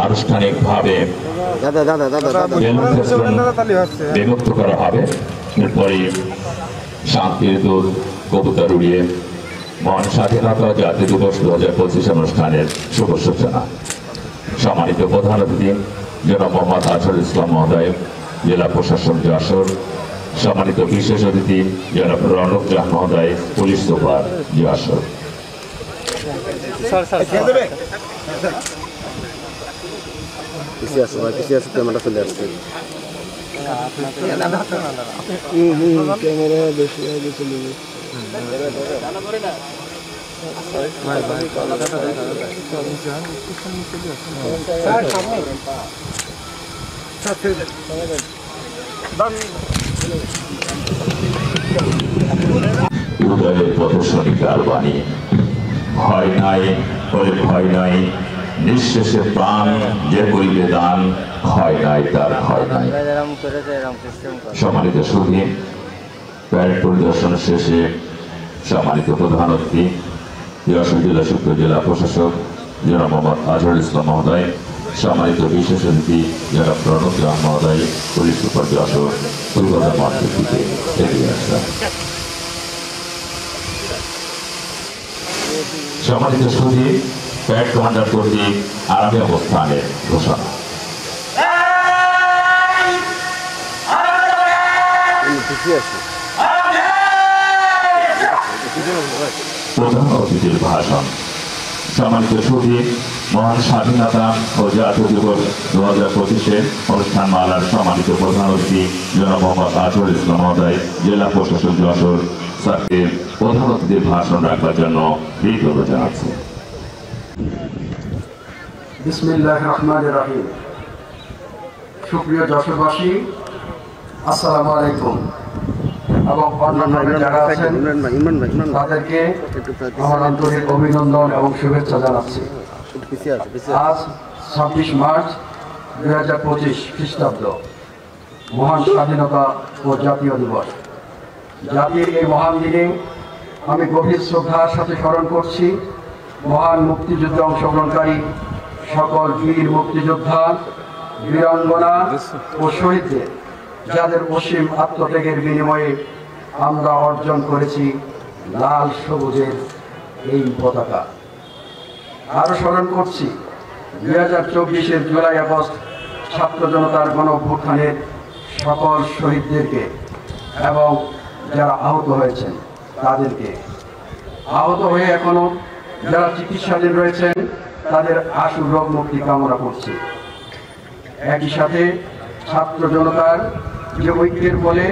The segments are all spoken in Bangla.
আনুষ্ঠানিকভাবে বিভক্ত করা হবে। এরপরে শান্তির দূত কবুতর উড়িয়ে মহান স্বাধীনতা জাতীয় দিবস 2025 অনুষ্ঠানের শুভ সূচনা। সম্মানিত প্রধান অতিথি জনাব মোহাম্মদ আজহারুল ইসলাম মহোদয়, জেলা প্রশাসক যশোর। সম্মানিত বিশেষ অতিথি জনাব রনক জাহান মহোদয়, পুলিশ সুপার যশোর। উদয়ের প্রদর্শনী কারবানি, ভয় নাই বলে ভয় নাই, নিঃশেষে প্রাণ যে করিবে দান, ক্ষয় নাই তার ক্ষয় নাই। সম্মানিত সুধী, প্যারেড পরিদর্শন শেষে সম্মানিত প্রধান অতিথি যশোর জেলা সূত্র জেলা প্রশাসক জনাব মোহাম্মদ আজহারুল ইসলাম মহোদয়, সম্মানিত বিশেষ অতিথি জনাব রনক জাহান মহোদয়, পুলিশ সুপার যশোর পরিবর্তন মঞ্চের দিকে এগিয়ে আসেন। সম্মানিত সুধী, প্যারেড কমান্ডার কর্তৃক আরামে অবস্থানের ঘোষণা। প্রধান অতিথির ভাষণ। সম্মানিত সুধী, মহান স্বাধীনতা ও জাতীয় দিবস 2025 অনুষ্ঠান মালার সম্মানিত প্রধান অতিথি জনাব মোহাম্মদ আজহারুল ইসলাম মহোদয়, জেলা প্রশাসক যশোর স্যারকে প্রধান অতিথির ভাষণ রাখবার জন্য কৃতজ্ঞতা জানাচ্ছি। বিসমিল্লাহির রহমানির রহিম। সুপ্রিয় যশোরবাসী, আসসালামু আলাইকুম। এবং অন্যান্য যারা আছেন তাদেরকে আমার আন্তরিক অভিনন্দন এবং শুভেচ্ছা জানাচ্ছি। আজ 26 মার্চ 2025 খ্রিস্টাব্দ, মহান স্বাধীনতা ও জাতীয় দিবস। জাতির এই মহান দিনে আমি গভীর শ্রদ্ধার সাথে স্মরণ করছি মহান মুক্তিযুদ্ধে অংশগ্রহণকারী সকল বীর মুক্তিযোদ্ধা, বীরাঙ্গনা ও শহীদদের, যাদের অসীম আত্মত্যাগের বিনিময়ে আমরা অর্জন করেছি লাল সবুজের এই পতাকা। আরও স্মরণ করছি 2024 জুলাই আগস্ট ছাত্র জনতার গণঅভ্যুত্থানের সকল শহীদদেরকে এবং যারা আহত হয়েছেন তাদেরকে। আহত হয়ে এখনো যারা চিকিৎসাধীন রয়েছেন তাদের আশু রোগ মুক্তি কামনা করছি। একই সাথে ছাত্র জনতার যে ঐক্যের বলে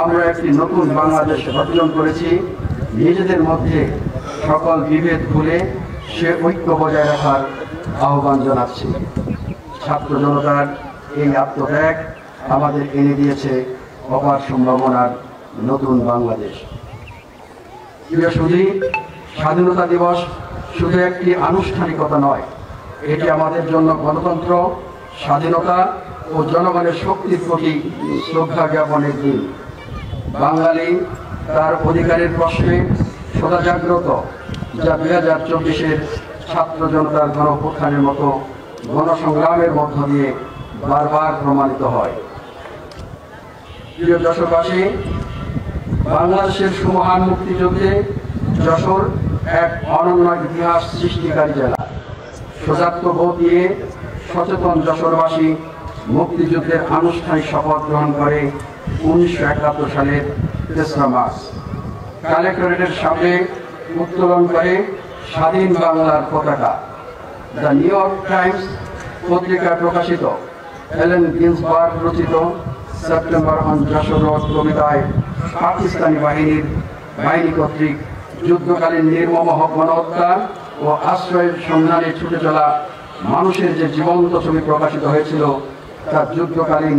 আমরা একটি নতুন বাংলাদেশ অর্জন করেছি, নিজেদের মধ্যে সকল বিভেদ ভুলে সে ঐক্য বজায় রাখার আহ্বান জানাচ্ছি। ছাত্র জনতার এই আত্মত্যাগ আমাদের এনে দিয়েছে অপার সম্ভাবনার নতুন বাংলাদেশ। প্রিয় সুধী, স্বাধীনতা দিবস শুধু একটি আনুষ্ঠানিকতা নয়, এটি আমাদের জন্য গণতন্ত্র, স্বাধীনতা ও জনগণের শক্তির প্রতি শ্রদ্ধা জ্ঞাপনের দিন। বাঙালি তার অধিকারের প্রশ্নে সদা জাগ্রত, যা 2024 ছাত্র জনতার গণঅভ্যুত্থানের মতো গণসংগ্রামের মধ্য দিয়ে বারবার প্রমাণিত হয়। প্রিয় যশোরবাসী, বাংলাদেশের সুমহান মুক্তিযুদ্ধে যশোর এক অনন্য ইতিহাস সৃষ্টিকারী জেলা। সজাত্য বোধ দিয়ে সচেতন যশোরবাসী মুক্তিযুদ্ধের আনুষ্ঠানিক শপথ গ্রহণ করে 1971 সালের 3রা মার্চ কালেক্টরেটের সামনে উত্তোলন করে স্বাধীন বাংলার পতাকা। দ্য নিউ ইয়র্ক টাইমস পত্রিকায় প্রকাশিত এলেন গিন্সবার্গ রচিত সেপ্টেম্বর অন যশোর রোড কবিতায় পাকিস্তানি বাহিনী কর্তৃক যুদ্ধকালীন নির্মম গণহত্যা ও আশ্রয়ের সন্ধানে ছুটে চলা মানুষের যে জীবন্ত ছবি প্রকাশিত হয়েছিল তা যুদ্ধকালীন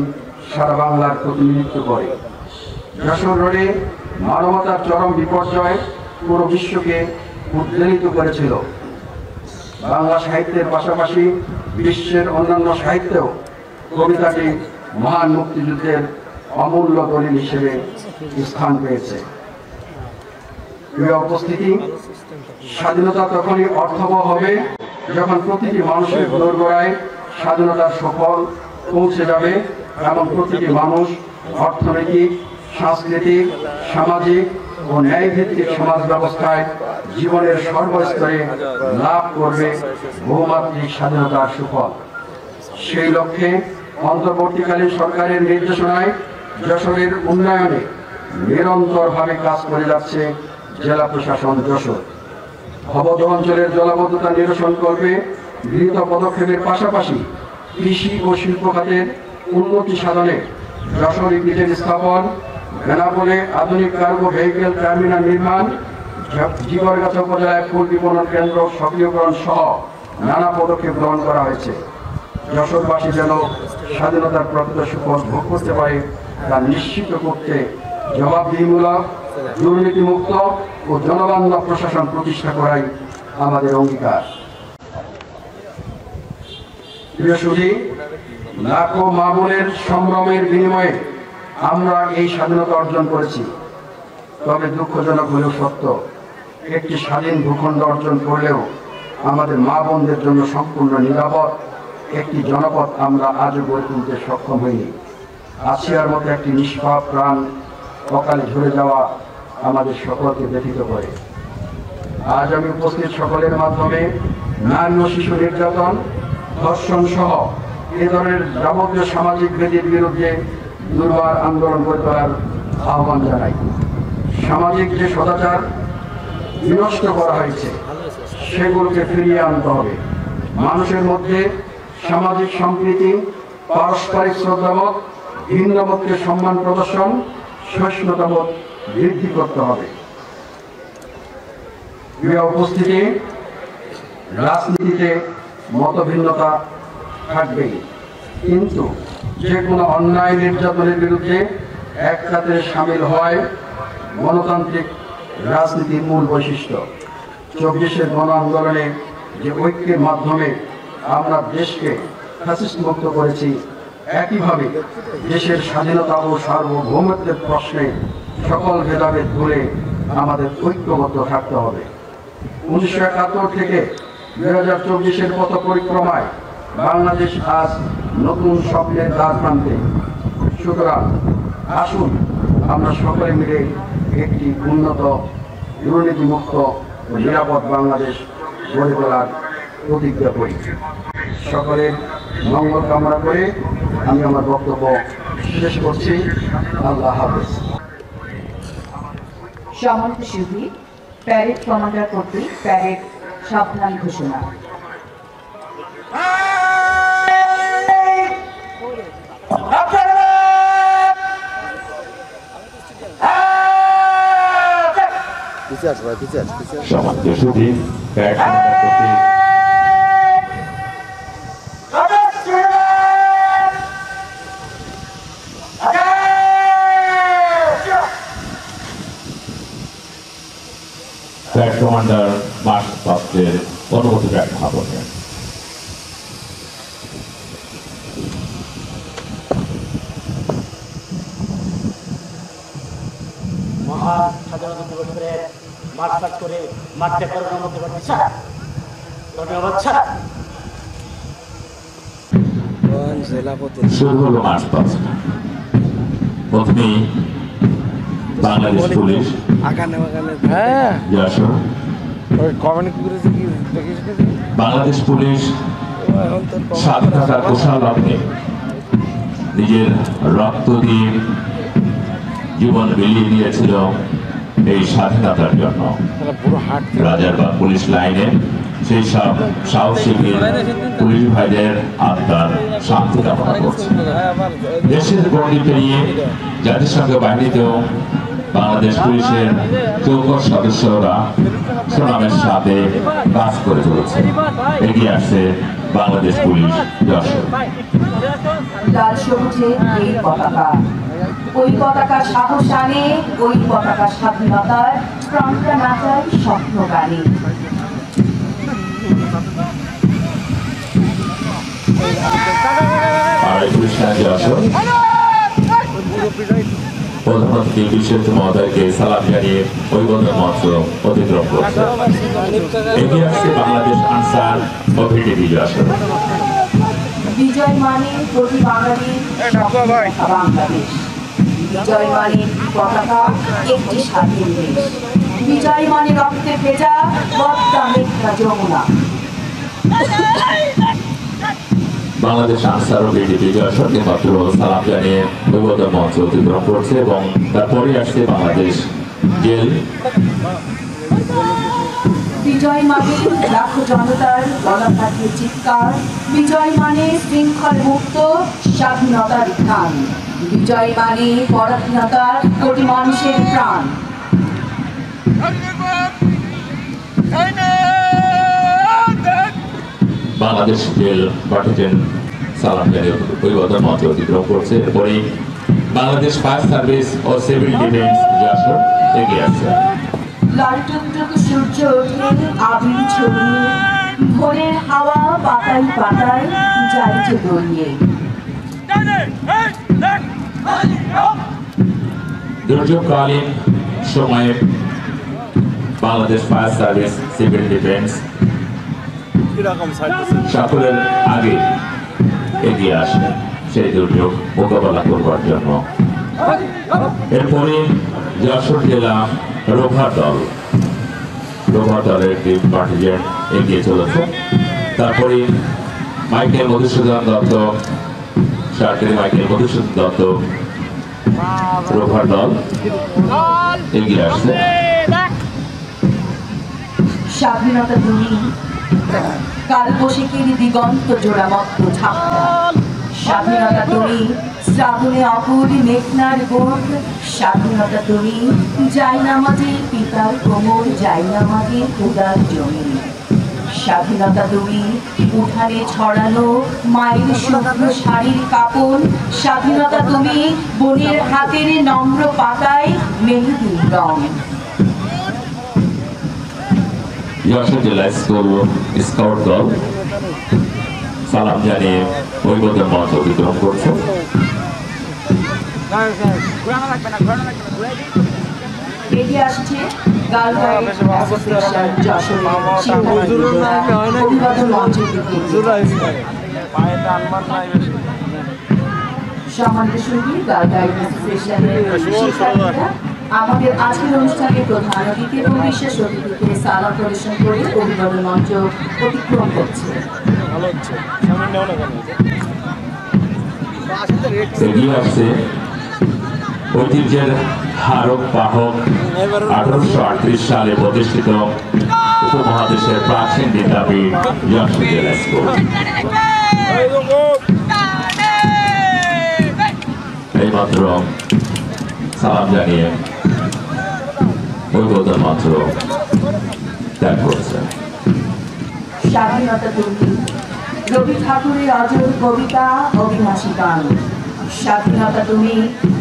সারা বাংলার প্রতিনিধিত্ব করে। যশোর রোডে মানবতার চরম বিপর্যয় পুরো বিশ্বকে উদ্বেলিত করেছিল। বাংলা সাহিত্যের পাশাপাশি বিশ্বের অন্যান্য সাহিত্যেও কবিতাটি মহান মুক্তিযুদ্ধের অমূল্য দলিল হিসেবে স্থান পেয়েছে। প্রিয় উপস্থিতি, স্বাধীনতা তখনই অর্থবহ হবে যখন প্রতিটি মানুষের দোরগোড়ায় স্বাধীনতার সুফল পৌঁছে যাবে এবং প্রতিটি মানুষ অর্থনৈতিক, সাংস্কৃতিক, সামাজিক ও ন্যায়ভিত্তিক সমাজ ব্যবস্থায় জীবনের সর্বস্তরে লাভ করবে বহুমাত্রিক স্বাধীনতার সুফল। সেই লক্ষ্যে অন্তর্বর্তীকালীন সরকারের নির্দেশনায় যশোরের উন্নয়নে নিরন্তরভাবে কাজ করে যাচ্ছে জেলা প্রশাসন যশোর। অবদ্ধ অঞ্চলের জলাবদ্ধতা নিরসন করবে গৃহীত পদক্ষেপের পাশাপাশি কৃষি ও শিল্প খাতের উন্নতি সাধনে যশোর ইপিজেড স্থাপন, বেনাপোলে আধুনিক কার্গো ভেহিকেল টার্মিনাল নির্মাণ, জিগরগাছা উপজেলায় ফুল বিপণন কেন্দ্র সক্রিয়করণ সহ নানা পদক্ষেপ গ্রহণ করা হয়েছে। যশোরবাসী যেন স্বাধীনতার প্রকৃত সুফল ভোগ করতে পারে তা নিশ্চিত করতে জবাবদিহিমূলক, দুর্নীতিমুক্ত ও জনবান্ধব প্রশাসন প্রতিষ্ঠা করাই আমাদের অঙ্গীকার। প্রিয় সুধী, লাখো মা বোনের সম্ভ্রমের বিনিময়ে আমরা এই স্বাধীনতা অর্জন করেছি। তবে দুঃখজনক হলেও সত্য, একটি স্বাধীন ভূখণ্ড অর্জন করলেও আমাদের মা বোনদের জন্য সম্পূর্ণ নিরাপদ একটি জনপদ আমরা আজও গড়ে তুলতে সক্ষম হইনি। আসিয়ার মতো একটি নিষ্পাপ প্রাণ অকালে ঝরে যাওয়া আমাদের সকলকে ব্যথিত করে। আজ আমি উপস্থিত সকলের মাধ্যমে নারী ও শিশু নির্যাতন, ধর্ষণ সহ এ ধরনের যাবতীয় সামাজিক ব্যাধির বিরুদ্ধে দুর্বার আন্দোলন গড়ে তোলার আহ্বান জানাই। সামাজিক যে সদাচার বিনষ্ট করা হয়েছে সেগুলোকে ফিরিয়ে আনতে হবে। মানুষের মধ্যে সামাজিক সম্প্রীতি, পারস্পরিক শ্রদ্ধাবোধ, ভিন্নমতকে সম্মান প্রদর্শন, সহিষ্ণুতাবোধ বৃদ্ধি করতে হবে। প্রিয় উপস্থিতি, রাজনীতিতে মতভিন্নতা থাকবেই, কিন্তু যে কোনো অন্যায় নির্যাতনের বিরুদ্ধে এক কাতারে সামিল হয় গণতান্ত্রিক রাজনীতির মূল বৈশিষ্ট্য। 24-এর গণ আন্দোলনে যে ঐক্যের মাধ্যমে আমরা দেশকে ফ্যাসিস্ট মুক্ত করেছি, একইভাবে দেশের স্বাধীনতা ও সার্বভৌমত্বের প্রশ্নে সকল ভেদাভেদ ভুলে আমাদের ঐক্যবদ্ধ থাকতে হবে। 1971 থেকে 2024-এর পথ পরিক্রমায় বাংলাদেশ আজ নতুন স্বপ্নের দ্বার প্রান্তে। সুতরাং আসুন আমরা সকলে মিলে একটি উন্নত, দুর্নীতিমুক্ত ও নিরাপদ বাংলাদেশ গড়ে তোলার প্রতিজ্ঞা করি। সকলের মঙ্গল কামনা করে আমি আমার বক্তব্য শেষ করছি। আল্লাহ হাফেজ। সম্মানিত সুধী, প্যারেড কমান্ডার কর্তৃক প্যারেড সাবধান ঘোষণা। সম্মানিত সুধী, প্যারেড কমান্ডার কর্তৃক প্যারেড কমান্ডার মার্চ পাত্রের অনুমতি ব্যাখ্যা করবেন। মহান স্বাধীনতা দিবসে মার্চ পাস্ট করে মাঠে করার অনুমতি পাচ্ছি। ধন্যবাদ স্যার। শুরু হলো মার্চ পাস্ট। প্রথমেই বাংলাদেশ পুলিশ যশোর, বাংলাদেশ পুলিশ স্বাধীনতার কুশল লগ্নে নিজের রক্ত দিয়ে জীবন বিলিয়ে দিয়েছিল এই স্বাধীনতার জন্য। রাজারবাগ পুলিশ লাইনে সেই সব সাহসী বীর পুলিশ ভাইদের আত্মার শান্তি কামনা করছে। দেশের গণ্ডি পেরিয়ে জাতিসংঘ বাহিনীতেও বাংলাদেশ পুলিশের চৌকস সদস্যরা সুনামের সাথে কাজ করে চলেছে। এগিয়ে আসছে বাংলাদেশ পুলিশ যশোর। লাল সবুজে এই পতাকা, ওই পতাকা সাহস আনে, ওই পতাকা স্বাধীনতার প্রাণটা নাচায় স্বপ্ন গানে। প্রধানমন্ত্রী বিশ্বজিৎ মহোদয়কে সালাম জানিয়ে অভিবাদন মঞ্চ অতিক্রম করছে। এগিয়ে আসছে বাংলাদেশ আনসার ও ভিডিপি যশোর। বিজয় মানে প্রতি বাঙালির বাংলাদেশ। বিজয় মানে পতাকা একটি স্বাধীন দেশ। বিজয় মানে রক্তে ভেজা পদ্মা মেঘনা যমুনা। বাংলাদেশ আনসার ও বিডিপি যশোরকে মাত্র সালাম জানিয়ে অভিবাদন মঞ্চ অতিক্রম করছে এবং তারপরে আসছে বাংলাদেশ জেল। বিজয় মানে লাখো জনতার গলা ফাটিয়ে চিৎকার। বিজয় মানে শৃঙ্খল মুক্ত স্বাধীনতার গান। বিজয় মানে পরাধীনতার কোটি মানুষের প্রাণ। বাংলাদেশ জেল বাটিজেন সালাম জানিয়ে অভিবাদন মঞ্চ অতিক্রম করছে। এরপরেই বাংলাদেশ ফায়ার সার্ভিস ও সিভিল ডিফেন্স যশোর এগিয়ে আসছে। লালটুকটুকু সূর্য ওঠে আবির ছড়িয়ে, ভোরের হাওয়া পাতায় পাতায় যাইছে দড়িয়ে। দুর্যোগকালীন সময়ে Bangladesh fire service civil defence সকলের আগে এগিয়ে আসে সেই দুর্যোগ মোকাবেলা করবার জন্য। এরপরে যশোর জেলা রোভার দলের একটি পার্টিজেন এগিয়ে চলেছে। তারপরে Michael Madhusudan Dutta, Michael Madhusudan Dutta rover দল এগিয়ে আসছে। স্বাধীনতা তুমি কালবৈশাখীর দিগন্ত জোড়া মত্ত ঝাপটা। স্বাধীনতা তুমি শ্রাবণে অপুরি মেঘনার গোট। স্বাধীনতা তুমি যাই নামাজে পিতার কোমর, যাই নামাজে উদার জমি। স্বাধীনতা তুমি উঠানে ছড়ানো মায়ের শুভ্র শাড়ির কাপড়। স্বাধীনতা তুমি বোনের হাতের নম্র পাতায় মেহেদির রং। যশোর জেলা স্কুল স্কাউট দল সালাম জানিয়ে অভিবাদন মঞ্চ অতিক্রম করছে। এগিয়ে আসছে গার্ল গাইড অ্যাসোসিয়েশন যশোরের অভিবাদন মঞ্চের দিকে। সম্মানিত সঙ্গী, গার্ল গাইড অ্যাসোসিয়েশনের শিক্ষার্থীরা আমাদের আজকের অনুষ্ঠানে প্রধান অতিথি এবং বিশেষ অতিথিকে সালাম পরিবেশন করে অভিবাদন মঞ্চ অতিক্রম করছে। এগিয়ে আসছে ঐতিহ্যের ধারক বাহক 1838 সালে প্রতিষ্ঠিত উপমহাদেশের প্রাচীন বিদ্যাপীঠ যশোর জেলা স্কুল। এইমাত্র সালাম জানিয়ে অভিবাদন মঞ্চ ত্যাগ করছে। স্বাধীনতা তুমি রবি ঠাকুরের অজর কবিতা অবিনাশী গান। স্বাধীনতা তুমি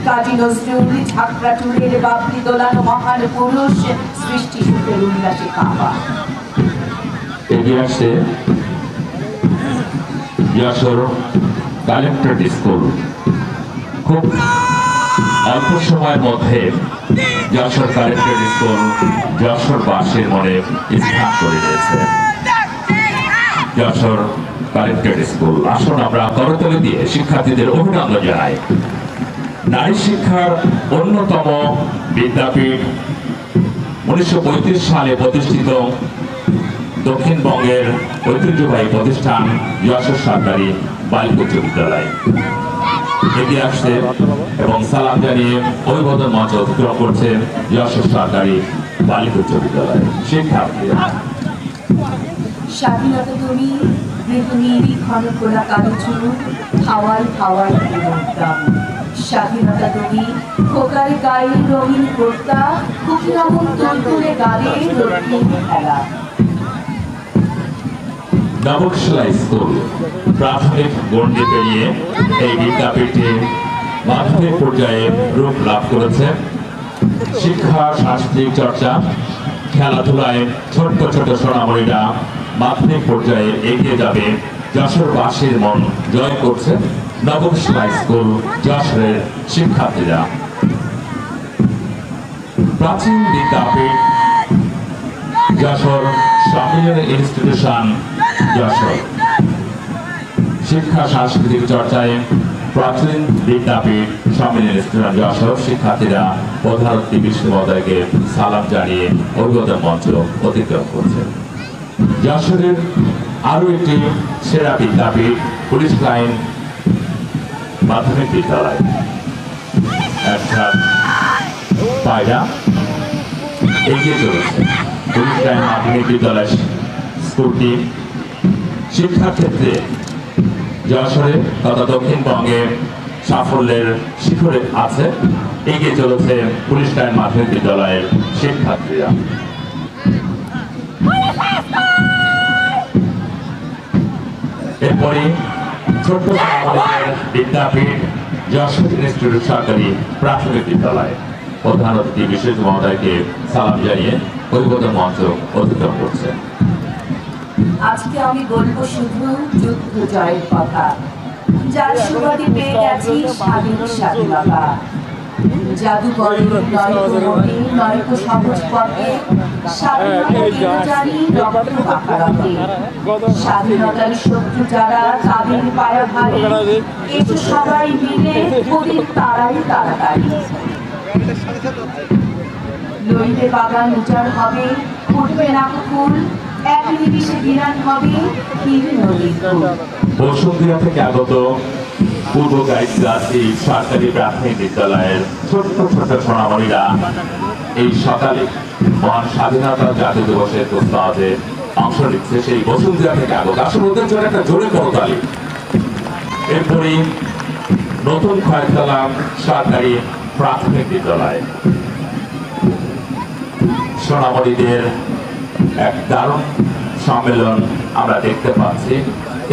কাজী নজরুল ঝাঁকড়া টুরের বাবলি দোলানো মহান পুরুষ সৃষ্টি সুখের উল্লাসে কাঁপা। এগিয়ে আসছে যশোর কালেক্টরেট স্কুল। খুব অল্প সময়ের মধ্যে যশোর কালেক্টরেট স্কুল যশোরবাসীর মনে স্থান করে নিয়েছে। যশোর কালেক্টরেট স্কুল, আসুন আমরা করতালি দিয়ে শিক্ষার্থীদের অভিনন্দন জানাই। নারী শিক্ষার অন্যতম বিদ্যাপীঠ 1935 সালে প্রতিষ্ঠিত দক্ষিণবঙ্গের ঐতিহ্যবাহী প্রতিষ্ঠান যশোর সরকারি বালিকা উচ্চ বিদ্যালয় এগিয়ে আসছে এবং সালাম জানিয়ে অভিবাদন মঞ্চ অতিক্রম করছে যশোর সরকারি বালিকা উচ্চ বিদ্যালয় শিক্ষার্থীরা। স্বাধীনতা তুমি গৃহিণীরই ঘন খোলা কালো চুল, হাওয়ায় হাওয়ায় দাম। স্বাধীনতা তুমি খোকার গায়ে রঙিন কর্তা, খুকি রমন তুলতুলে গালে রঙিন খেলা। নবকশিলা স্কুল প্রাথমিক গণ্ডি পেরিয়ে এই বিদ্যাপীঠে মাধ্যমিক পর্যায়ে রূপ লাভ করেছে। শিক্ষা, সাংস্কৃতিক চর্চা, খেলাধুলায় ছোট্ট ছোট সোনামণিরা মাধ্যমিক পর্যায়ে এগিয়ে যাবে। যশোরবাসীর মন জয় করছে নবকশিলা স্কুল যশোরের শিক্ষার্থীরা। প্রাচীন বিদ্যাপীঠ যশোর সম্মিলনী ইনস্টিটিউশন যশোর শিক্ষা সাংস্কৃতিক চর্চায় প্রাচীন বিদ্যাপীঠ সম্মিলনী রেস্টুরেন্ট যশোর শিক্ষার্থীরা প্রধানমন্ত্রী বিশ্ববিদ্যালয়কে সালাম জানিয়ে অভিবাদন মঞ্চ অতিক্রম করছে। যশোরের আরো একটি সেরা বিদ্যাপীঠ পুলিশ লাইন মাধ্যমিক বিদ্যালয়, একটা পায়রা এগিয়ে চলেছে। পুলিশ লাইন মাধ্যমিক বিদ্যালয় স্কুলটি শিক্ষার ক্ষেত্রে যশোরে তথা দক্ষিণবঙ্গে সাফল্যের শিখরে আছে। এগিয়ে চলেছে পুলিশ লাইন মাধ্যমিক বিদ্যালয়ের শিক্ষার্থীরা। এরপরে ছোট্ট বিদ্যাপীঠ যশোর ইনস্টিটিউট সরকারি প্রাথমিক বিদ্যালয় প্রধান অতিথি বিশেষ মহোদয়কে সালাম জানিয়ে অভিবাদন মঞ্চ অতিক্রম করছে। আজকে আমি বলবো শুধু যুদ্ধ জয়ের কথা, যার সুবাদে পেয়ে গেছি স্বাধীন স্বাধীনতা। জাদুকরে নয়তো মনে নয়তো সহজ পথে স্বাধীনতা কেন জানি রক্ত বাঁকারাতে। স্বাধীনতার শত্রু যারা তাদের পায়া ভারে, এসো সবাই মিলে ওদের তারাই তাড়াতাড়ি। নইলে বাগান উজাড় হবে, ফুটবে না ফুল, এক নিমিষে বিরান হবে ক্ষীর নদীর ফুল। বসুন্ধরা থেকে আগত পূর্ব গাইডগাছি সরকারি প্রাথমিক বিদ্যালয়ের ছোট্ট ছোট্ট সোনামণিরা এই সকালে মহান স্বাধীনতা জাতীয় দিবসের প্রস্তাবে অংশ নিচ্ছে। সেই বসুন্ধরা থেকে আগত, আসলে ওদের জন্য একটা জোরে করতালি। এরপরই নতুন খয়েরতলা সরকারি প্রাথমিক বিদ্যালয় সোনামণিদের এক দারুণ সম্মেলন আমরা দেখতে পাচ্ছি।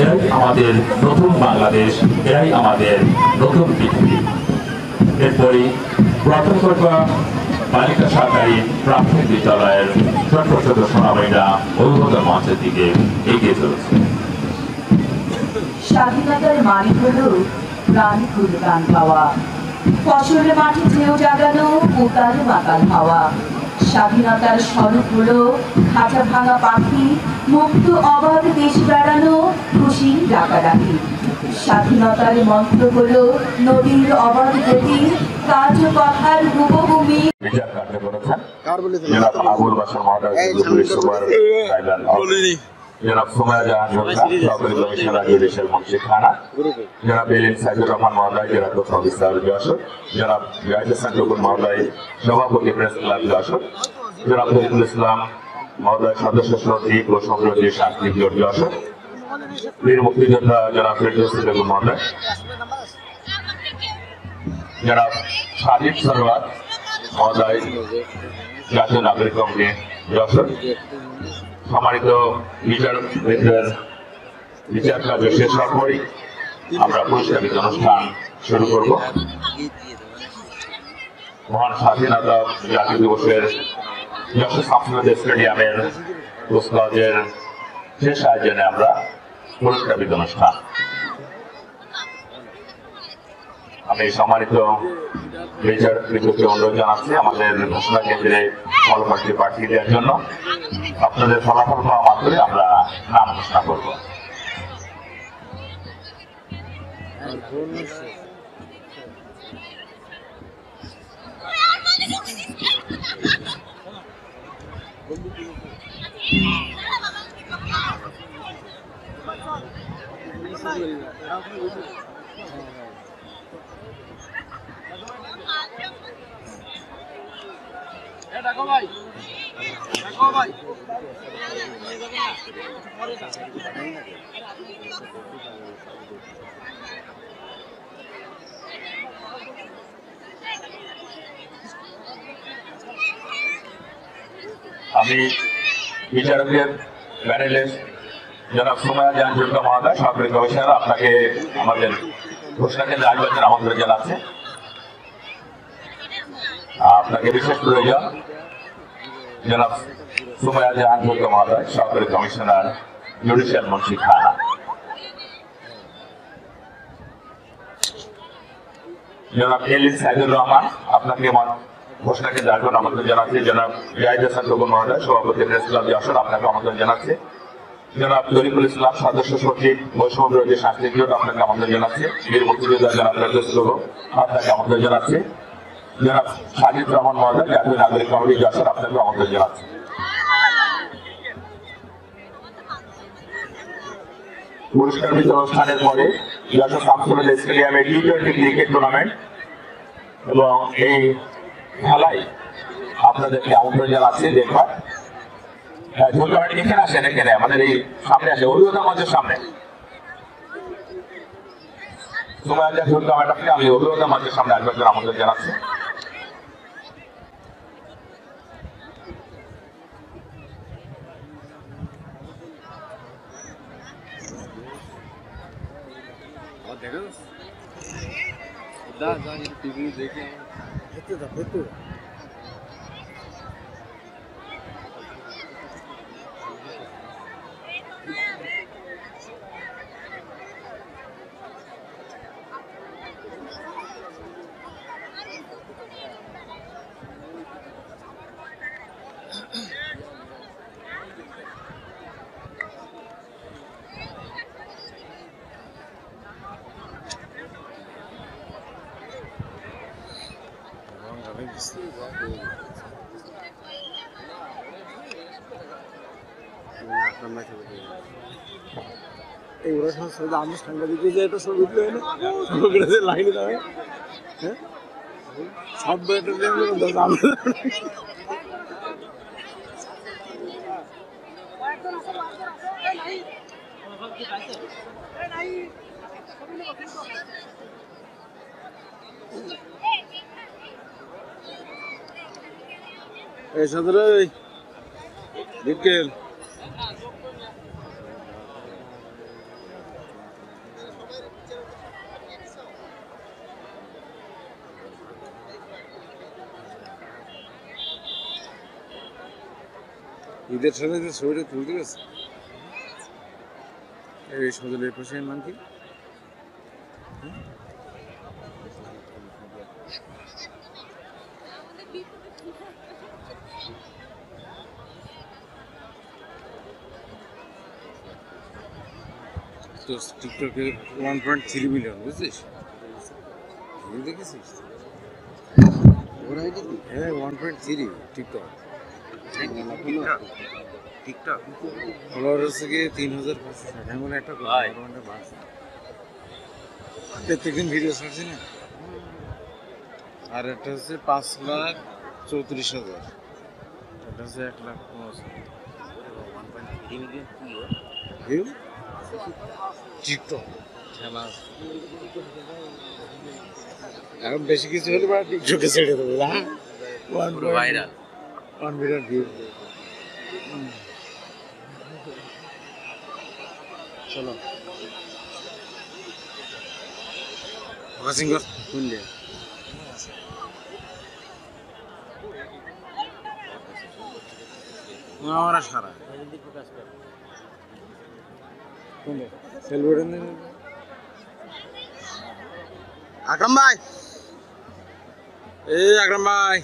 এরাই আমাদের নতুন বাংলাদেশ, এরাই আমাদের নতুন পৃথিবী। এরপরই প্রথম বালিকা সরকারি প্রাথমিক বিদ্যালয়ের ছোট ছোট সোনামণিরা অভিবাদন মঞ্চের দিকে এগিয়ে চলেছে। স্বাধীনতার মানে হলো প্রাণ খুলে গান গাওয়া, ফসলের মাঠে ঢেউ জাগানো, উতাল বাতাল হাওয়া। স্বাধীনতার স্বরূপ হলো খাঁচা ভাঙা পাখি, মুক্ত অবাধ দেশ বেড়ানো, খুশি ডাকাডাকি। স্বাধীনতার মন্ত্র হলো নদীর অবাধ গতি, কাজ কথার হুবহুমি। বিচার কার্য করেছেন জনাব আবুল বাশার মহোদয়, জনাব সুমাইয়া জাহান জোহরা, সহকারী কমিশনার জুডিশিয়াল মুন্সি থানা, জনাব এলিন সাইদুর রহমান মহোদয়, জেলা তথ্য অফিসার যশোর, জনাব জাহিদ হাসান টুকুন মহোদয়, সভাপতি প্রেস ক্লাব যশোর, জনাব তরিকুল ইসলাম মহোদয়, সদস্য সচিব ও সংগ্রহী সাংস্কৃতিক জোট যশোর, বীর মুক্তিযোদ্ধা জনাব ফেরদৌস বেগম মহোদয়, জনাব সাজিদ সরওয়ার মহোদয়, জাতীয় নাগরিক কমিটি যশোর, সম্মানিত বিচারকদের বিচার কার্য শেষ হওয়ার পরই আমরা পুরস্কার বিতরণ অনুষ্ঠান শুরু করব। মহান স্বাধীনতা জাতীয় দিবসের যশোর সাংস্কৃতিক স্টেডিয়ামের কুচকাওয়াজের শেষ আয়োজনে আমরা পুরস্কার বিতরণ অনুষ্ঠান। আমি সম্মানিত বিচারককে অনুরোধ জানাচ্ছি আমাদের ঘোষণা কেন্দ্রে ফলপ্রার্থী পাঠিয়ে দেওয়ার জন্য। আপনাদের ফলাফল পাওয়া মাত্রই আমরা নাম ঘোষণা করব। দেখো ভাই, দেখো ভাই। আমি বিচারকের প্যানেলের জনাব সুমাইয়া জাহান জোহরা মহোদয়, সহকারী কমিশনার, আপনাকে আমাদের ঘোষণা কেন্দ্রে আসবেন আমন্ত্রণ জানাচ্ছে। আপনাকে বিশেষ প্রয়োজন জনাব সুমাইয়া জাহান জোহরা মহোদয়, সহকারী কমিশনার জুডিশিয়াল মুন্সি থানা। জনাব এলিন সাইদুর রহমান, আপনাকে ঘোষণা কেন্দ্রে আসবেন আমন্ত্রণ জানাচ্ছি। জনাব জাহিদ হাসান টুকুন মহোদয়, সভাপতি প্রেস ক্লাব যশোর, আপনাকে আমন্ত্রণ জানাচ্ছি। জনাব জরিফুল ইসলাম সদস্য সচিব বৈষম্য বিরোধী সাংস্কৃতিক জোট আপনাকে আমন্ত্রণ জানাচ্ছে। বীর মুক্তিযোদ্ধা জনাব ফেরদৌস লোগো আপনাকে আমন্ত্রণ জানাচ্ছে। জনাব সাজিদ রহমান মহোদয় জাতীয় নাগরিক কমিটি যশোর আপনাকে আমন্ত্রণ জানাচ্ছে। পুরস্কার বিতরণ অনুষ্ঠানের পরে যশোর শামসুল স্টেডিয়ামে টি-20 ক্রিকেট টুর্নামেন্ট এবং এই খেলায় আপনাদেরকে আমন্ত্রণ জানাচ্ছি দেখবার। ঝুল কামেন্ট এখানে আসেন, এখানে আমাদের এই সামনে আসে অভিজ্ঞতা মঞ্চের সামনে। সময় ঝুল কামেন্ট আপনি আমি অভিজ্ঞতা মঞ্চের সামনে আসবার জন্য আমন্ত্রণ জানাচ্ছি। এগুলো সব আমি সাংবাদিক যে এটা ছবি তুলে না লাইনে দাঁড়ায়, হ্যাঁ সব এই সাথে বিকেল ঈদের সাথে যে ছবিটা তুলতে গেছে এই সজলের পাশের নাম কি? তো টিকটকে 1.3 মিলিয়ন বুঝছিস? দেখেছিস? হ্যাঁ 1.3 টিকটক টিকটক ফলোয়ার হচ্ছে গিয়ে 3560 এমন একটা প্রত্যেকদিন ভিডিও ছাড়ছি না। আর একটা হচ্ছে 5,34,000, এটা হচ্ছে 1,15,000 টিকটক খেলা। এখন বেশি কিছু হলে বা টিকটকে ছেড়ে দেবো না, ভাইরাল ওয়ান মিলিয়ন ভিউ। চলো ফোকাসিং কর শুনলে আমরা সারা আকরাম ভাই, এই আকরাম ভাই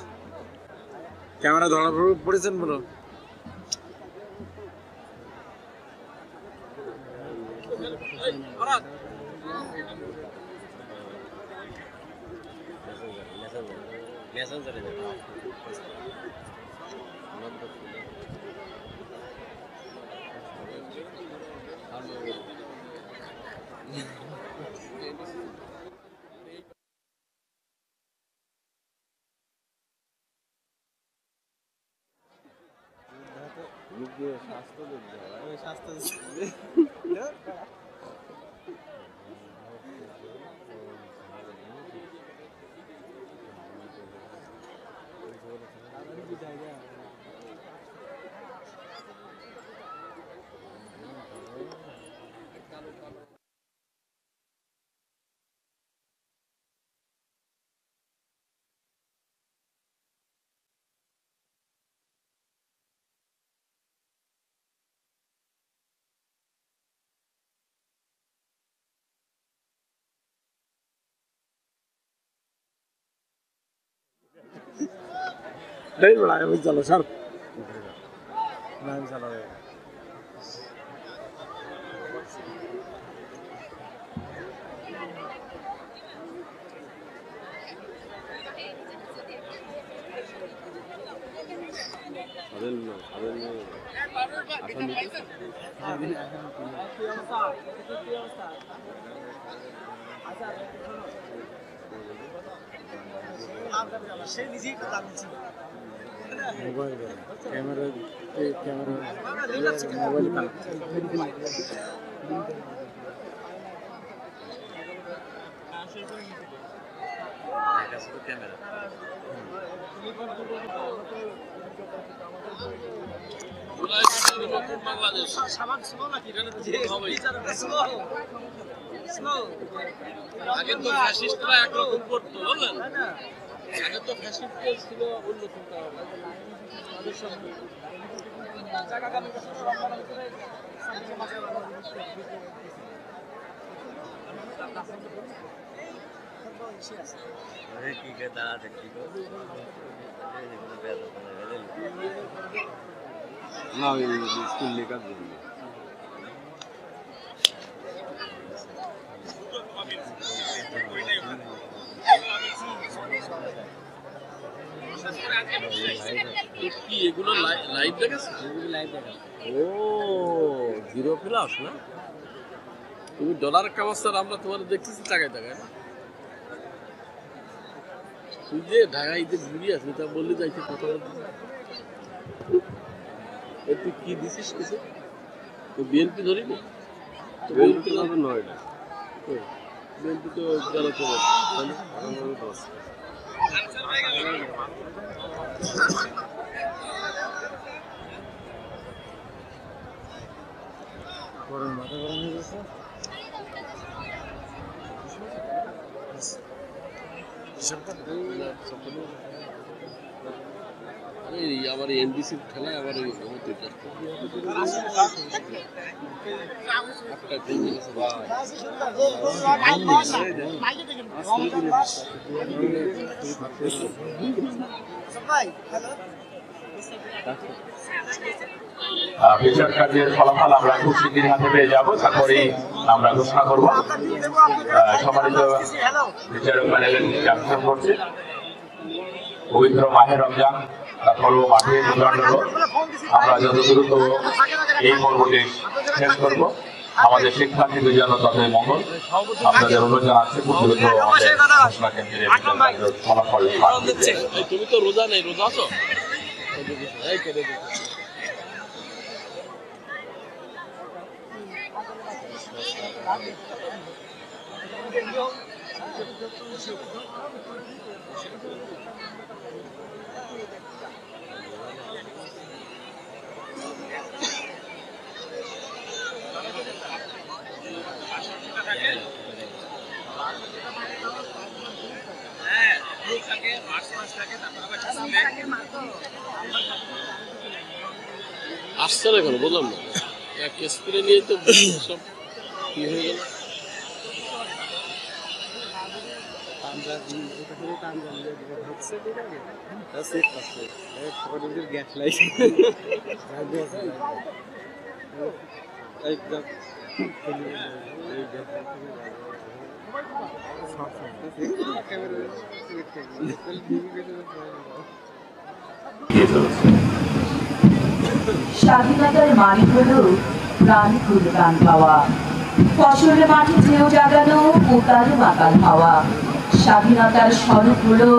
ক্যামেরা ধরা পড়েছেন বলো। नहीं बढ़ाया भाई, चलो सर नहीं चलो সে নিজেই কথা বলছিল মোবাইল ক্যামেরা মোবাইল ক্যামেরা আগে তো ফ্যাসিস্টরা একরকম করতো বুঝলেন, আগে তো ফ্যাসিস্টরা ছিল অন্যরকম। না স্কুল লেখার জন্য কি এগুলো লাইভ দেখেছো? ও জিরো প্লাস না, তুমি ডলার কামাচ্ছ আর আমরা তোমার দেখতেছি টাকায় টাকায় না। তুই যে ঢাকায় ঘুরি আসবি তা বললি যাইতে কথা বলতে, তুই কি দিছিস কিছু? তো বিএনপি ধরিনি তো, বিএনপি নয় না বিএনপি তো যারা চলে মাথা গরম হয়ে গেছে। আবার এনবিসির খেলায় আবার ওই বিচার কার্যের ফলাফল আমরা খুব শীঘ্রই হাতে পেয়ে যাবো, তারপরে আমরা ঘোষণা করবো। সম্মানিত বিচারক প্যানেলের ক্যাপশন করছে পবিত্র মাহে রমজান, তারপরও মাঠে দণ্ডরত আমরা যত দ্রুত এই পর্বটি শেষ করব। আমাদের শিক্ষার্থীদের জন্য ততই মঙ্গল। আপনাদের অনুরোধ জানাচ্ছি খুব দ্রুত আমাদের ঘোষণা কেন্দ্রের ফলাফল। তুমি তো রোজা নেই, রোজা আছো? আসছে না কেন বললাম না, এক স্প্রে নিয়ে তো সব কি হয়ে গেল। গ্যাস লাইট স্বাধীনতার মানে হলো প্রাণ খুলে প্রাণ পাওয়া, ফসলের মাঠে ঢেউ জাগানো উতাল মাতাল হাওয়া। স্বাধীনতার স্বরূপ হলো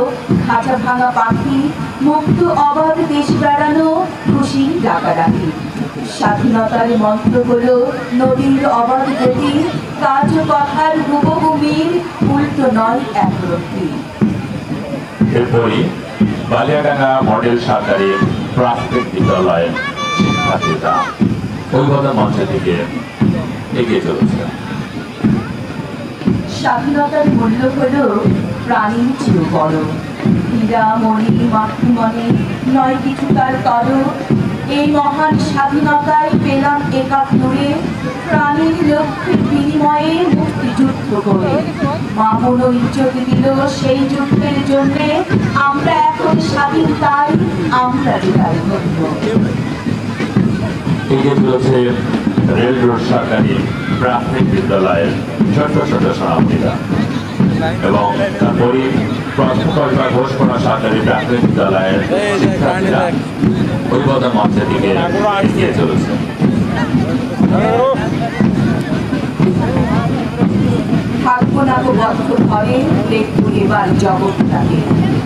খাঁচা ভাঙা পাখি, মুক্ত অবাধ দেশ বেড়ানো, খুশি ডাকাডাকি। স্বাধীনতার মন্ত্র হলো নদীর অবাধ গতি, কাজ কথার হুবহুমির উল্টো নয় একরত্তি। এরপরই বালিয়াডাঙ্গা মডেল সরকারি প্রাথমিক বিদ্যালয়ের শিক্ষার্থীরা অভিবাদন মঞ্চ থেকে এগিয়ে চলেছে। স্বাধীনতার মূল্য হলো প্রাণীর চিরবর, হীরা মণি মাতৃমণি নয় কিছু তার তর। এই মহান স্বাধীনতায় পেলাম একাত্তরে, প্রাণীর লক্ষ্যের বিনিময়ে মুক্তিযুদ্ধ করে। মামুন ইজ্জত দিল সেই যুদ্ধের জন্যে, আমরা এখন স্বাধীন তাই আমরা বিদায় করব। এগিয়ে চলেছে রেল রোড সরকারি প্রাথমিক বিদ্যালয়ের ছোট ছোট সনাতনীরা। এবং তারপরই প্রথমবার ঘোষণা সরকারি প্রাথমিক বিদ্যালয়ের শিক্ষার্থীরা অভিবাদন মঞ্চের দিকে এগিয়ে চলেছে। থাকবো না গো বদ্ধ ঘরে, দেখবো এবার জগৎটাকে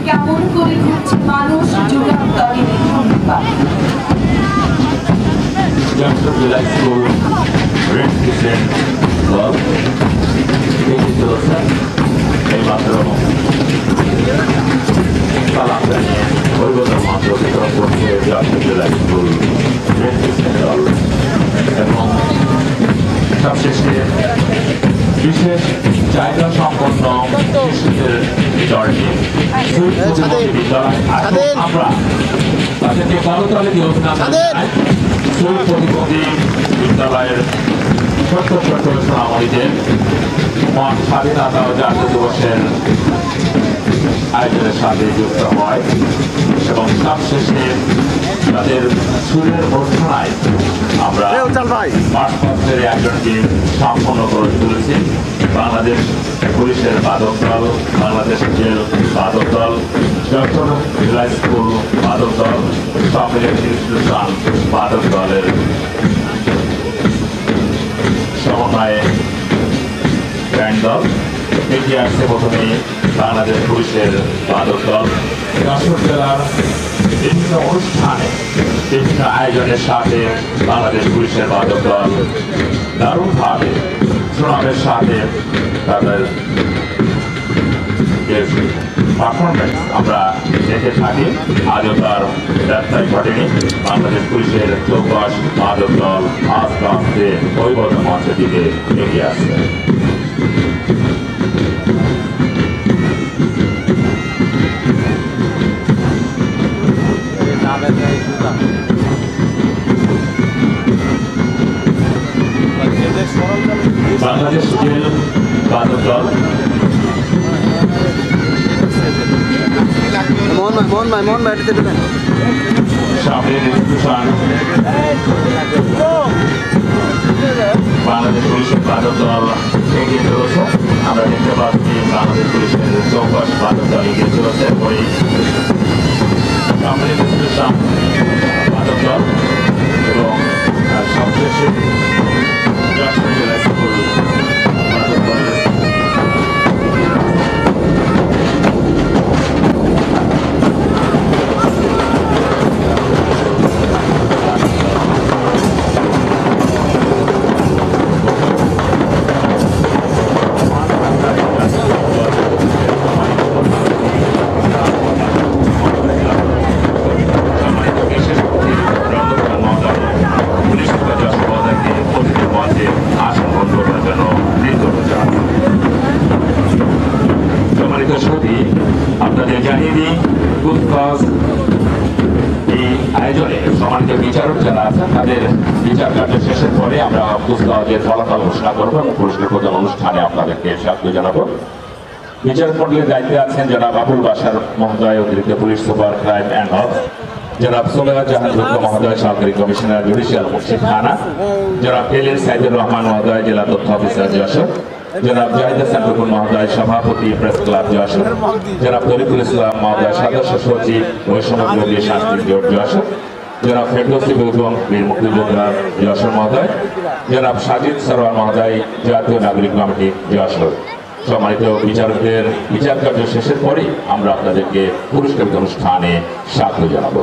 কেমন করে ঘুরছে মানুষ যুগান্তরে নিধন পাবে। Youngster July School Red Crescent Club এগিয়ে চলেছে এইমাত্র সালাম জানিয়ে অভিবাদন মঞ্চ অতিক্রম করছে Youngster July School Red Crescent Club এবং সবশেষে বিশেষ চাহিদা সম্পন্ন শিশুদের দলটি বিদ্যালয় আমরা তাদেরকে করতালি দিয়ে অভিনন্দন জানাই। প্রতিপদী বিদ্যালয়ের ছোট্ট ছোট্ট সোনামণিদের মহান স্বাধীনতা ও জাতীয় দিবসের আয়োজনের সাথে যুক্ত হয় এবং সবশেষে তাদের সুরের ঘোষণায় আমরা মাঠপথের একজনকে সম্পন্ন করে তুলেছি। বাংলাদেশ পুলিশের বাদক দল, বাংলাদেশ জেল বাদক দল, যশোর জেলা স্কুল বাদক দল, সম্মিলিত ইনস্টিটিউশন বাদক দলের সমন্বয়ে ব্যান্ড দল এগিয়ে আসছে। প্রথমে বাংলাদেশ পুলিশের বাদক দল যশোর জেলার বিভিন্ন অনুষ্ঠানে বিভিন্ন আয়োজনের সাথে বাংলাদেশ পুলিশের বাদক দল দারুণভাবে সুনামের সাথে তাদের পারফরমেন্স আমরা দেখে থাকি। আজও তার ব্যবসায় ঘটেনি। বাংলাদেশ পুলিশের চৌকশ বাদক দল আস্তে আস্তে অভিবাদন মঞ্চের দিকে এগিয়ে আসছে। বাংলাদেশ জেল বাদক দল সামনের ইনস্টিটিউশন বাংলাদেশ পুলিশের বাদক দল এগিয়ে চলেছে। আমরা দেখতে পাচ্ছি বাংলাদেশ পুলিশের চৌকশ বাদক দল এগিয়ে চলেছে। এরপরেই সামনের ইনস্টিটিউশন বাদক দল এবং সবশেষে যশোর জেলা স্কুল বাদক দলের আপনাদের জানিয়ে দিই কুচকাওয়াজ এই আয়োজনে সম্মানিত বিচারক যারা আছেন তাদের বিচার কার্য শেষের পরে আমরা কুচকাওয়াজের ফলাফল ঘোষণা করবো এবং পুরস্কার প্রদান অনুষ্ঠানে আপনাদেরকে স্বাগত জানাবো। বিচারক মন্ডলীর দায়িত্বে আছেন জনাব আবুল বাশার মহোদয়, অতিরিক্ত police super crime and of, জনাব সোলেহা জাহান মহোদয়, সহকারী কমিশনার জুডিশিয়াল মুন্সি থানা, জনাব এল সাইদুর রহমান মহোদয়, জেলা তথ্য অফিসার যশোর, জনাব জাহিদ হাসান টুকুন মহোদয়, সভাপতি প্রেস ক্লাব যশোর, জনাব তরিকুল ইসলাম মহোদয়, সদস্য সচিব বৈষম্য বিরোধী সাংস্কৃতিক জোট যশোর, জনাব ফেরদৌসী বেগম বীর মুক্তিযোদ্ধা যশোর মহোদয়, জনাব সাজিদ সরওয়ার মহোদয়, জাতীয় নাগরিক কমিটি যশোর। সম্মানিত বিচারকদের বিচার কার্য শেষের পরে আমরা আপনাদেরকে পুরস্কার অনুষ্ঠানে স্বাগত জানাবো।